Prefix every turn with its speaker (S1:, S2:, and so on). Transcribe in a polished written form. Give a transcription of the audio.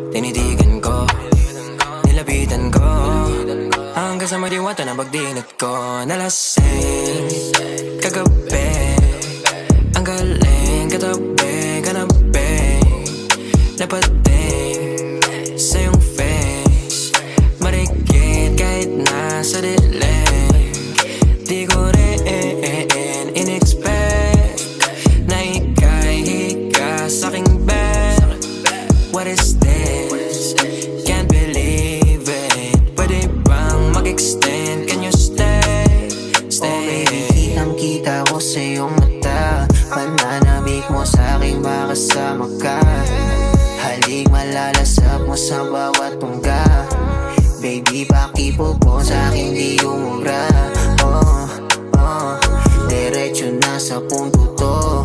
S1: Tinitigan ko, nilapitan ko, hanggang sa madiwata na pagdinat ko. Nalasing kagabi, ang galing katabi, kanabi, napating sa iyong face, marikit kahit nasa dilim. Di ko rin in-expect na ika'y hika sa'king bed. What is this? Can't believe it. Pwede bang mag-extend? Can you stay? Stay.
S2: Oh baby, kitang-kita ko sa iyong mata. Pananabik mo sa'king makasama ka. Halik malalasap mo sa bawat tungga. Baby, pakipo po sa'king di umubra. Oh, diretso na sa punto to.